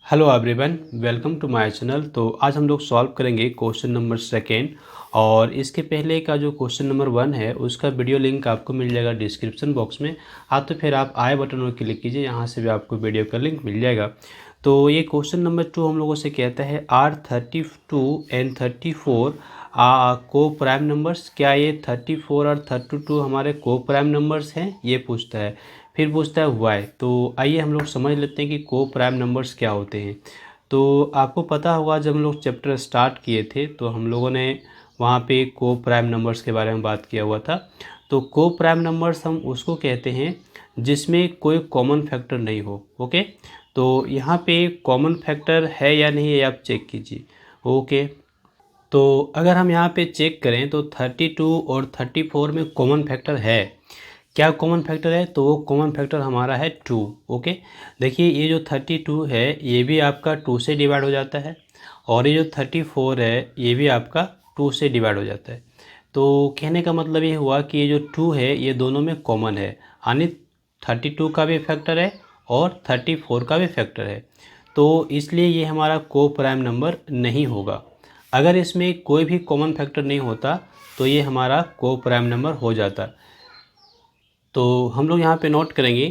Hello everyone, welcome to my channel. तो आज हम लोग सॉल्व करेंगे क्वेश्चन नंबर सेकेंड। और इसके पहले का जो क्वेश्चन नंबर 1 है उसका वीडियो लिंक आपको मिल जाएगा डिस्क्रिप्शन बॉक्स में। तो फिर आप आई बटन पर क्लिक कीजिए, यहाँ से भी आपको वीडियो का लिंक मिल जाएगा। तो ये क्वेश्चन नंबर 2 हम लोगों से कहता है R32 एंड 34 को प्राइम नंबर्स। क्या ये 34 और 32 हमारे को प्राइम नंबर्स हैं, ये पूछता है। फिर पूछता है वाई। तो आइए हम लोग समझ लेते हैं कि को प्राइम नंबर्स क्या होते हैं। तो आपको पता होगा, जब हम लोग चैप्टर स्टार्ट किए थे तो हम लोगों ने वहाँ पे को प्राइम नंबर्स के बारे में बात किया हुआ था। तो को प्राइम नंबर्स हम उसको कहते हैं जिसमें कोई कॉमन फैक्टर नहीं हो। ओके, तो यहाँ पे कॉमन फैक्टर है या नहीं है आप चेक कीजिए। ओके, तो अगर हम यहाँ पे चेक करें तो 32 और 34 में कॉमन फैक्टर है। क्या कॉमन फैक्टर है? तो वो कॉमन फैक्टर हमारा है 2। ओके, देखिए ये जो 32 है ये भी आपका 2 से डिवाइड हो जाता है, और ये जो 34 है ये भी आपका 2 से डिवाइड हो जाता है। तो कहने का मतलब ये हुआ कि ये जो 2 है ये दोनों में कॉमन है, यानी 32 का भी फैक्टर है और 34 का भी फैक्टर है। तो इसलिए ये हमारा को प्राइम नंबर नहीं होगा। अगर इसमें कोई भी कॉमन फैक्टर नहीं होता तो ये हमारा को प्राइम नंबर हो जाता। तो हम लोग यहाँ पे नोट करेंगे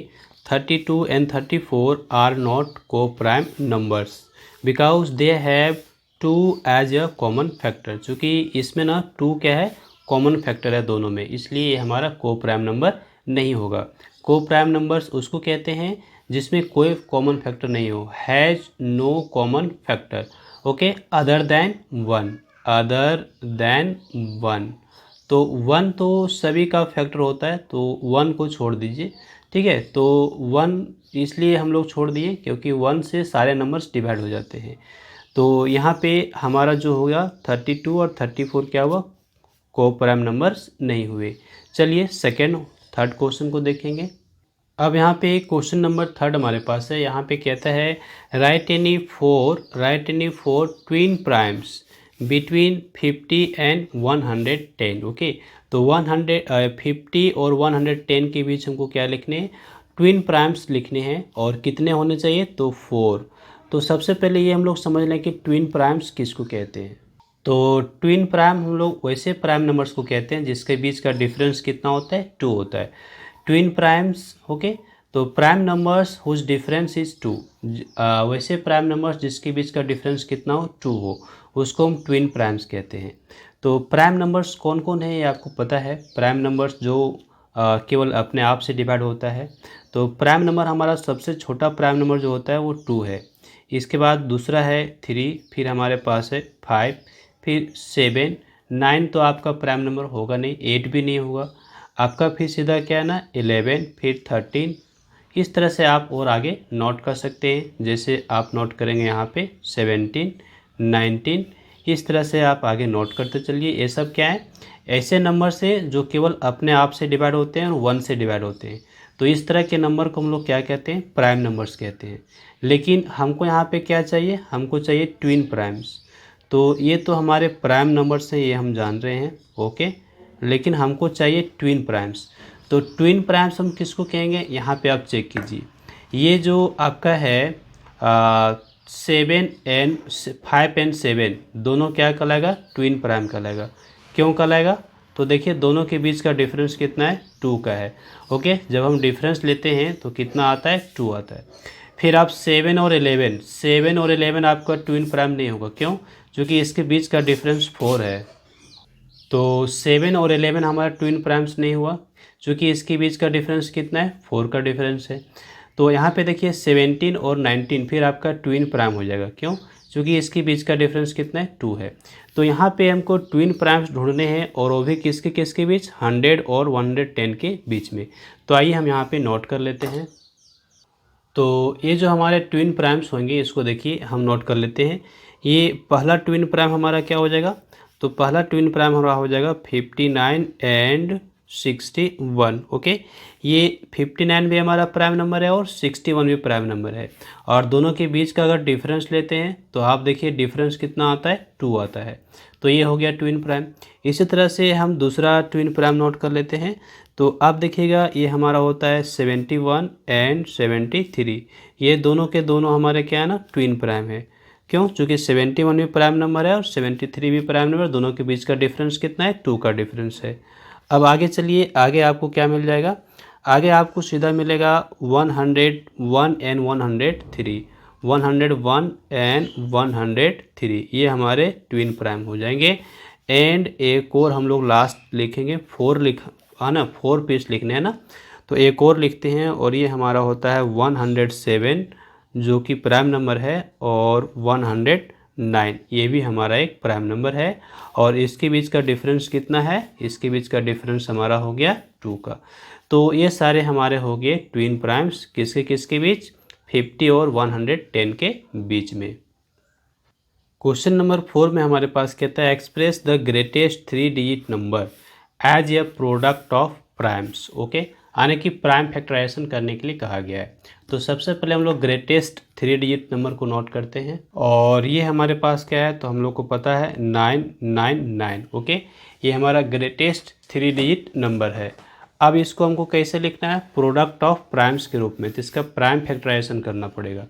32 and 34 are not coprime numbers because they have 2 as a common factor. चूँकि इसमें ना 2 क्या है, कॉमन फैक्टर है दोनों में, इसलिए ये हमारा को प्राइम नंबर नहीं होगा। को प्राइम नंबर्स उसको कहते हैं जिसमें कोई कॉमन फैक्टर नहीं हो, has no common factor. Okay, other than 1, other than 1। तो 1 तो सभी का फैक्टर होता है, तो 1 को छोड़ दीजिए। ठीक है, तो 1 इसलिए हम लोग छोड़ दिए क्योंकि 1 से सारे नंबर्स डिवाइड हो जाते हैं। तो यहाँ पे हमारा जो होगा 32 और 34 क्या हुआ, को प्राइम नंबर्स नहीं हुए। चलिए सेकेंड थर्ड क्वेश्चन को देखेंगे। अब यहाँ पे क्वेश्चन नंबर 3 हमारे पास है। यहाँ पे कहता है right any four twin primes between 50 and 110। Okay, तो 150 और 110 के बीच हमको क्या लिखने हैं, ट्विन प्राइम्स लिखने हैं। और कितने होने चाहिए, तो 4। तो सबसे पहले ये हम लोग समझ लें कि ट्विन प्राइम्स किसको कहते हैं। तो ट्विन प्राइम हम लोग वैसे प्राइम नंबर्स को कहते हैं जिसके बीच का डिफरेंस कितना होता है, 2 होता है। Twin primes. ओके, तो prime numbers whose difference is 2। वैसे प्राइम नंबर्स जिसके बीच का डिफरेंस कितना हो, 2 हो, उसको हम ट्विन प्राइम्स कहते हैं। तो प्राइम नंबर्स कौन कौन है ये आपको पता है। प्राइम नंबर्स जो केवल अपने आप से डिवाइड होता है। तो प्राइम नंबर हमारा सबसे छोटा प्राइम नंबर जो होता है वो 2 है। इसके बाद दूसरा है 3, फिर हमारे पास है 5, फिर 7, 9 तो आपका प्राइम नंबर होगा नहीं, 8 भी नहीं होगा आपका। फिर सीधा क्या है ना 11, फिर 13। इस तरह से आप और आगे नोट कर सकते हैं। जैसे आप नोट करेंगे यहाँ पे 17, 19, इस तरह से आप आगे नोट करते चलिए। ये सब क्या है, ऐसे नंबर से जो केवल अपने आप से डिवाइड होते हैं और 1 से डिवाइड होते हैं। तो इस तरह के नंबर को हम लोग क्या कहते हैं, प्राइम नंबर्स कहते हैं। लेकिन हमको यहाँ पे क्या चाहिए, हमको चाहिए ट्विन प्राइम्स। तो ये तो हमारे प्राइम नंबर्स हैं, ये हम जान रहे हैं। ओके, लेकिन हमको चाहिए ट्विन प्राइम्स। तो ट्विन प्राइम्स हम किसको कहेंगे, यहाँ पे आप चेक कीजिए। ये जो आपका है 7 एंड 5 एंड 7 दोनों क्या कहलाएगा, ट्विन प्राइम कहलाएगा। क्यों कहलाएगा, तो देखिए दोनों के बीच का डिफरेंस कितना है, 2 का है। ओके, जब हम डिफरेंस लेते हैं तो कितना आता है, 2 आता है। फिर आप 7 और 11 आपका ट्विन प्राइम नहीं होगा। क्यों, क्योंकि इसके बीच का डिफरेंस 4 है। तो 7 और 11 हमारा ट्विन प्राइम्स नहीं हुआ, क्योंकि इसके बीच का डिफरेंस कितना है, 4 का डिफरेंस है। तो यहाँ पे देखिए 17 और 19 फिर आपका ट्विन प्राइम हो जाएगा। क्यों, क्योंकि इसके बीच का डिफरेंस कितना है, 2 है। तो यहाँ पे हमको ट्विन प्राइम्स ढूंढने हैं, और वो भी किसके किसके बीच, 100 और 110 के बीच में। तो आइए हम यहाँ पे नोट कर लेते हैं। तो ये जो हमारे ट्विन प्राइम्स होंगे इसको देखिए हम नोट कर लेते हैं। ये पहला ट्विन प्राइम हमारा क्या हो जाएगा, तो पहला ट्विन प्राइम हमारा हो जाएगा 59 एंड 61। ओके, ये 59 भी हमारा प्राइम नंबर है और 61 भी प्राइम नंबर है। और दोनों के बीच का अगर डिफरेंस लेते हैं तो आप देखिए डिफरेंस कितना आता है, 2 आता है। तो ये हो गया ट्विन प्राइम। इसी तरह से हम दूसरा ट्विन प्राइम नोट कर लेते हैं। तो आप देखिएगा ये हमारा होता है 71 एंड 73। ये दोनों के दोनों हमारे क्या है ना, ट्विन प्राइम है। क्यों? चूँकि 71 भी प्राइम नंबर है और 73 भी प्राइम नंबर, दोनों के बीच का डिफरेंस कितना है, 2 का डिफरेंस है। अब आगे चलिए, आगे आपको क्या मिल जाएगा, आगे आपको सीधा मिलेगा 101 एंड 103, 101 एंड 103, ये हमारे ट्विन प्राइम हो जाएंगे। एंड एक और हम लोग लास्ट लिखेंगे, 4 है ना, 4 पीस लिखने हैं ना, तो एक और लिखते हैं और ये हमारा होता है 107 जो कि प्राइम नंबर है, और 109 ये भी हमारा एक प्राइम नंबर है। और इसके बीच का डिफरेंस कितना है, इसके बीच का डिफरेंस हमारा हो गया 2 का। तो ये सारे हमारे हो गए ट्विन प्राइम्स, किसके किसके बीच, 50 और 110 के बीच में। क्वेश्चन नंबर 4 में हमारे पास कहता है express the greatest 3 digit number as a product of primes. Okay, यानी कि प्राइम फैक्टराइजेशन करने के लिए कहा गया है। तो सबसे पहले हम लोग ग्रेटेस्ट 3 डिजिट नंबर को नोट करते हैं, और ये हमारे पास क्या है, तो हम लोग को पता है 999। ओके, ये हमारा ग्रेटेस्ट 3 डिजिट नंबर है। अब इसको हमको कैसे लिखना है, प्रोडक्ट ऑफ प्राइम्स के रूप में, तो इसका प्राइम फैक्टराइजेशन करना पड़ेगा।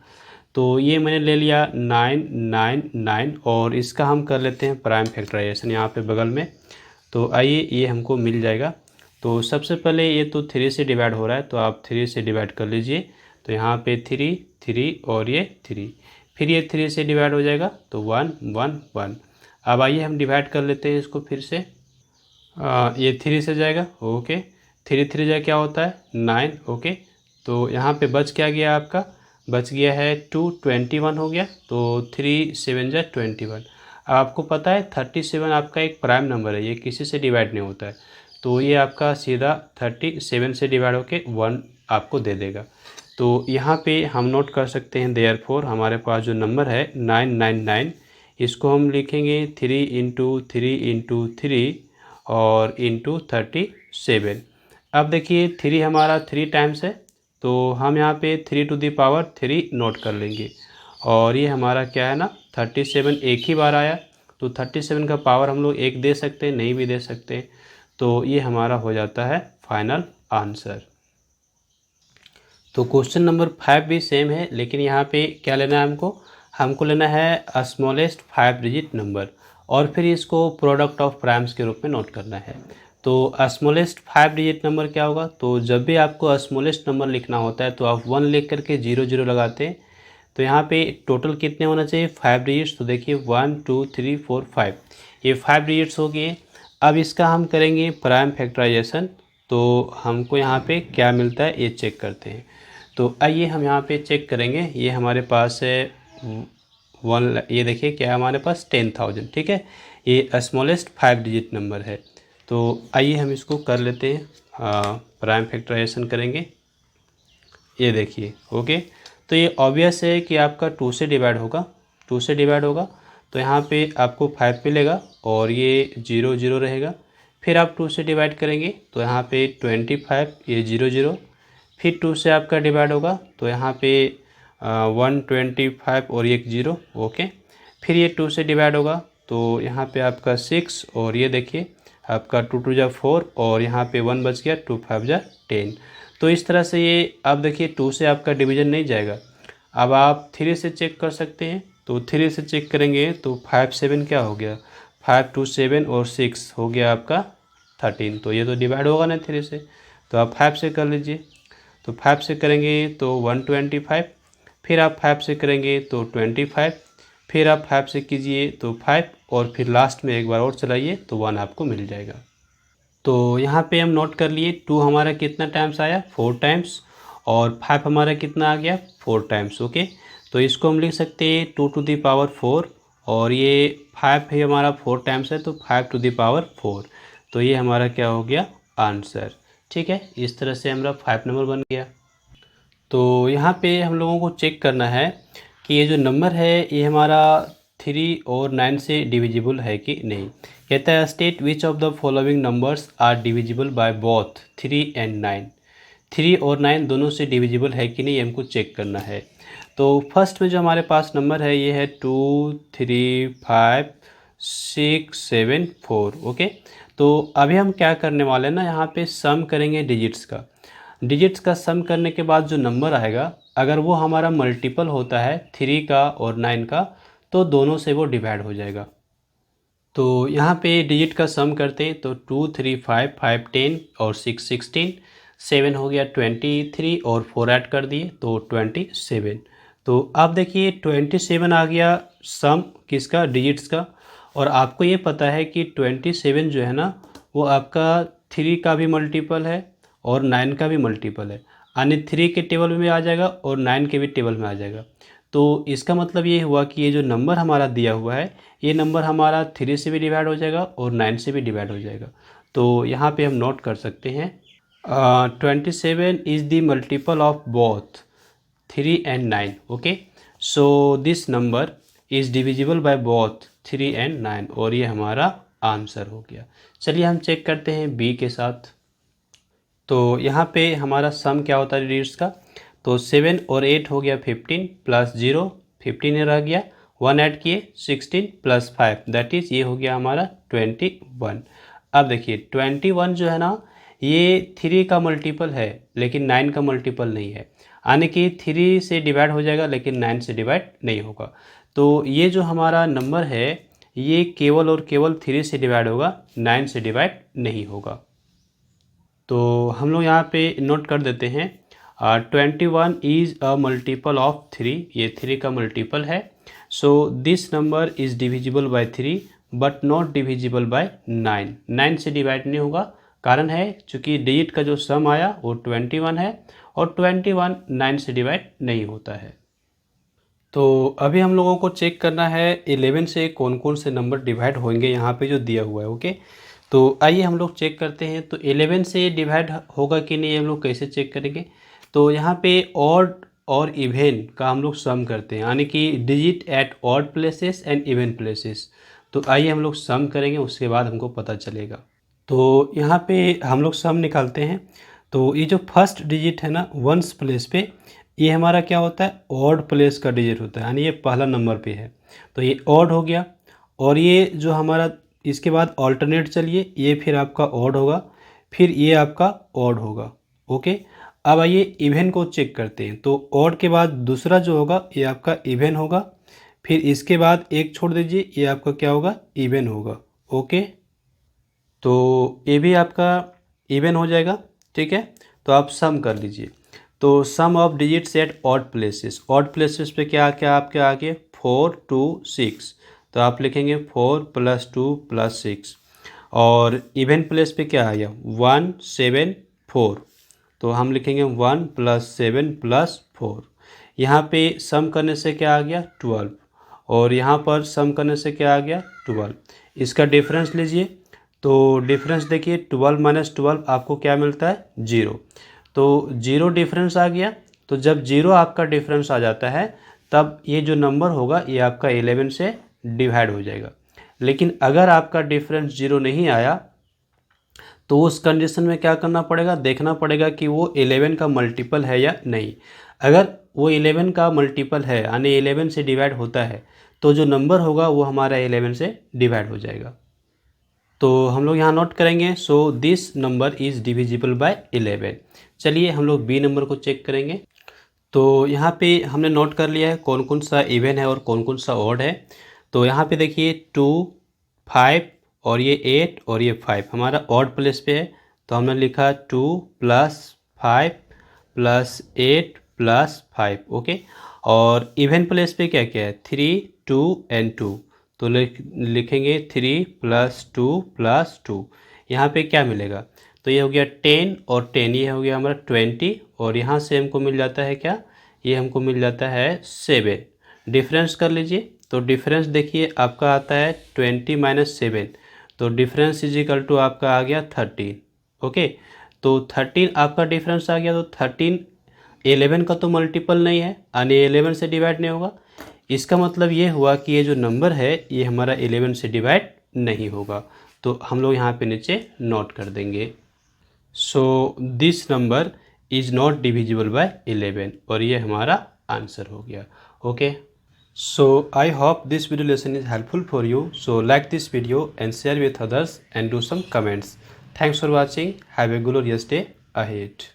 तो ये मैंने ले लिया 999 और इसका हम कर लेते हैं प्राइम फैक्टराइजेशन यहाँ पे बगल में। तो आइए, ये हमको मिल जाएगा। तो सबसे पहले ये तो 3 से डिवाइड हो रहा है, तो आप 3 से डिवाइड कर लीजिए। तो यहाँ पे 3 3 और ये 3, फिर ये 3 से डिवाइड हो जाएगा, तो 1 1 1। अब आइए हम डिवाइड कर लेते हैं इसको फिर से। ये 3 से जाएगा, ओके, 3 3 जाए क्या होता है 9। ओके, तो यहाँ पे बच क्या गया आपका, बच गया है 221 हो गया, तो 3 7 जा 21। आपको पता है 37 आपका एक प्राइम नंबर है, ये किसी से डिवाइड नहीं होता है, तो ये आपका सीधा 37 से डिवाइड होके 1 आपको दे देगा। तो यहाँ पे हम नोट कर सकते हैं देयरफॉर हमारे पास जो नंबर है 999, इसको हम लिखेंगे 3 इंटू 3 इंटू 3 और इंटू 37। अब देखिए 3 हमारा 3 टाइम्स है, तो हम यहाँ पे 3 टू दी पावर 3 नोट कर लेंगे, और ये हमारा क्या है ना 37 एक ही बार आया, तो 37 का पावर हम लोग 1 दे सकते हैं, नहीं भी दे सकते, तो ये हमारा हो जाता है फाइनल आंसर। तो क्वेश्चन नंबर 5 भी सेम है, लेकिन यहाँ पे क्या लेना है हमको लेना है स्मॉलेस्ट 5 डिजिट नंबर, और फिर इसको प्रोडक्ट ऑफ प्राइम्स के रूप में नोट करना है। तो स्मॉलेस्ट 5 डिजिट नंबर क्या होगा, तो जब भी आपको स्मॉलेस्ट नंबर लिखना होता है तो आप 1 लिख करके 0 0 लगाते हैं। तो यहाँ पे टोटल कितने होना चाहिए, 5 डिजिट्स, तो देखिए 1 2 3 4 5, ये 5 डिजिट्स हो गए। अब इसका हम करेंगे प्राइम फैक्टराइजेशन, तो हमको यहाँ पे क्या मिलता है ये चेक करते हैं। तो आइए हम यहाँ पे चेक करेंगे, ये हमारे पास है 1, ये देखिए क्या है हमारे पास 10,000, ठीक है, ये स्मॉलेस्ट 5 डिजिट नंबर है। तो आइए हम इसको कर लेते हैं, प्राइम फैक्टराइजेशन करेंगे। ये देखिए, ओके, तो ये ऑब्वियस है कि आपका 2 से डिवाइड होगा, 2 से डिवाइड होगा, तो यहाँ पे आपको 5 मिलेगा और ये 0 0 रहेगा। फिर आप 2 से डिवाइड करेंगे तो यहाँ पे 25, ये 0 0, फिर 2 से आपका डिवाइड होगा तो यहाँ पे 125 और एक 0, ओके, फिर ये 2 से डिवाइड होगा तो यहाँ पे आपका 6, और ये देखिए आपका 2 2 जा 4, और यहाँ पे 1 बच गया, 2 5 जा 10। तो इस तरह से ये अब देखिए 2 से आपका डिवीज़न नहीं जाएगा। अब आप 3 से चेक कर सकते हैं, तो 3 से चेक करेंगे तो 5 7 क्या हो गया, 5 2 7 और 6 हो गया आपका 13, तो ये तो डिवाइड होगा ना 3 से, तो आप 5 से कर लीजिए। तो 5 से करेंगे तो 125, फिर आप 5 से करेंगे तो 25, फिर आप 5 से कीजिए तो 5, और फिर लास्ट में एक बार और चलाइए तो 1 आपको मिल जाएगा। तो यहाँ पे हम नोट कर लिए 2 हमारा कितना टाइम्स आया, 4 टाइम्स, और 5 हमारा कितना आ गया, 4 टाइम्स। ओके, तो इसको हम लिख सकते हैं 2 टू दी पावर 4, और ये 5 है हमारा 4 टाइम्स है, तो 5 टू दी पावर 4, तो ये हमारा क्या हो गया आंसर। ठीक है, इस तरह से हमारा 5 नंबर बन गया। तो यहाँ पे हम लोगों को चेक करना है कि ये जो नंबर है ये हमारा 3 और 9 से डिविजिबल है कि नहीं। कहता है state which of the following numbers are divisible by both 3 and 9। 3 और 9 दोनों से डिविजिबल है कि नहीं हमको चेक करना है। तो फर्स्ट में जो हमारे पास नंबर है ये है 2 3 5 6 7 4। ओके, तो अभी हम क्या करने वाले हैं ना, यहाँ पे सम करेंगे डिजिट्स का सम करने के बाद जो नंबर आएगा, अगर वो हमारा मल्टीपल होता है 3 का और 9 का, तो दोनों से वो डिवाइड हो जाएगा। तो यहाँ पे डिजिट का सम करते हैं, तो 2 3 5 5 10 और 6 16, 7 हो गया 23 और 4 ऐड कर दिए तो 27। तो अब देखिए 27 आ गया सम किसका, डिजिट्स का। और आपको ये पता है कि 27 जो है ना, वो आपका 3 का भी मल्टीपल है और 9 का भी मल्टीपल है, यानी 3 के टेबल में आ जाएगा और 9 के भी टेबल में आ जाएगा। तो इसका मतलब ये हुआ कि ये जो नंबर हमारा दिया हुआ है, ये नंबर हमारा 3 से भी डिवाइड हो जाएगा और 9 से भी डिवाइड हो जाएगा। तो यहाँ पे हम नोट कर सकते हैं 27 is the multiple of both 3 and 9। Okay, so this number is divisible by both 3 and 9, और ये हमारा आंसर हो गया। चलिए हम चेक करते हैं बी के साथ। तो यहाँ पे हमारा सम क्या होता है डिजिट्स का, तो 7 और 8 हो गया 15 प्लस 0, 15 रह गया, 1 ऐड किए 16 प्लस 5, दैट इज़ ये हो गया हमारा 21। अब देखिए 21 जो है ना, ये 3 का मल्टीपल है लेकिन 9 का मल्टीपल नहीं है, यानी कि 3 से डिवाइड हो जाएगा लेकिन 9 से डिवाइड नहीं होगा। तो ये जो हमारा नंबर है, ये केवल और केवल 3 से डिवाइड होगा, 9 से डिवाइड नहीं होगा। तो हम लोग यहाँ पे नोट कर देते हैं 21 इज़ अ मल्टीपल ऑफ 3, ये 3 का मल्टीपल है। So this number is divisible by 3 but not divisible by 9, 9 से डिवाइड नहीं होगा। कारण है चूँकि डिजिट का जो सम आया वो 21 है और 21 9 से डिवाइड नहीं होता है। तो अभी हम लोगों को चेक करना है 11 से कौन कौन से नंबर डिवाइड होंगे, यहाँ पे जो दिया हुआ है। ओके, तो आइए हम लोग चेक करते हैं। तो 11 से डिवाइड होगा कि नहीं, हम लोग कैसे चेक करेंगे। तो यहाँ पे ऑड और इवन का हम लोग सम करते हैं, यानी कि digit at odd places and even places. तो आइए हम लोग सम करेंगे, उसके बाद हमको पता चलेगा। तो यहाँ पे हम लोग सम निकालते हैं। तो ये जो फर्स्ट डिजिट है ना वंस प्लेस पे, ये हमारा क्या होता है, ऑड प्लेस का डिजिट होता है, यानी ये पहला नंबर पे है, तो ये ऑड हो गया। और ये जो हमारा इसके बाद ऑल्टरनेट चलिए, ये फिर आपका ऑड होगा, फिर ये आपका ऑड होगा। ओके, अब आइए इवन को चेक करते हैं। तो ऑड के बाद दूसरा जो होगा ये आपका इवन होगा, फिर इसके बाद एक छोड़ दीजिए, ये आपका क्या होगा, इवन होगा। ओके, तो ये भी आपका इवन हो जाएगा। ठीक है, तो आप सम कर लीजिए। तो sum of digits at odd places पे क्या क्या आपके आगे 4 2 6, तो आप लिखेंगे 4 + 2 + 6। और इवन प्लेस पे क्या आ गया 1 7 4, तो हम लिखेंगे 1 + 7 + 4। यहाँ पे सम करने से क्या आ गया 12, और यहाँ पर सम करने से क्या आ गया 12। इसका डिफरेंस लीजिए, तो डिफरेंस देखिए 12 - 12 आपको क्या मिलता है 0। तो 0 डिफरेंस आ गया। तो जब 0 आपका डिफरेंस आ जाता है, तब ये जो नंबर होगा ये आपका 11 से डिवाइड हो जाएगा। लेकिन अगर आपका डिफरेंस 0 नहीं आया, तो उस कंडीशन में क्या करना पड़ेगा, देखना पड़ेगा कि वो 11 का मल्टीपल है या नहीं। अगर वो 11 का मल्टीपल है, यानी 11 से डिवाइड होता है, तो जो नंबर होगा वो हमारा 11 से डिवाइड हो जाएगा। तो हम लोग यहाँ नोट करेंगे, so this number is divisible by 11। चलिए हम लोग बी नंबर को चेक करेंगे। तो यहाँ पे हमने नोट कर लिया है कौन कौन सा इवन है और कौन कौन सा ऑड है। तो यहाँ पे देखिए 2 5 और ये 8 और ये 5 हमारा ऑड प्लेस पे है, तो हमने लिखा 2 + 5 + 8 + 5। ओके, और इवन प्लेस पे क्या क्या है 3 2 एंड 2, तो लिखेंगे 3 + 2 + 2। यहाँ पे क्या मिलेगा, तो ये हो गया 10 और 10, ये हो गया हमारा 20, और यहाँ से हमको मिल जाता है क्या, ये हमको मिल जाता है 7। डिफरेंस कर लीजिए, तो डिफरेंस देखिए आपका आता है 20 - 7, तो डिफरेंस इज इक्वल टू आपका आ गया 13। ओके, तो 13 आपका डिफरेंस आ गया, तो 13 11 का तो मल्टीपल नहीं है, यानी 11 से डिवाइड नहीं होगा। इसका मतलब ये हुआ कि ये जो नंबर है ये हमारा 11 से डिवाइड नहीं होगा। तो हम लोग यहाँ पे नीचे नोट कर देंगे, so this number is not divisible by 11, और ये हमारा आंसर हो गया। Okay, So I hope this video lesson is helpful for you. So like this video and share with others and do some comments. Thanks for watching. Have a glorious day ahead.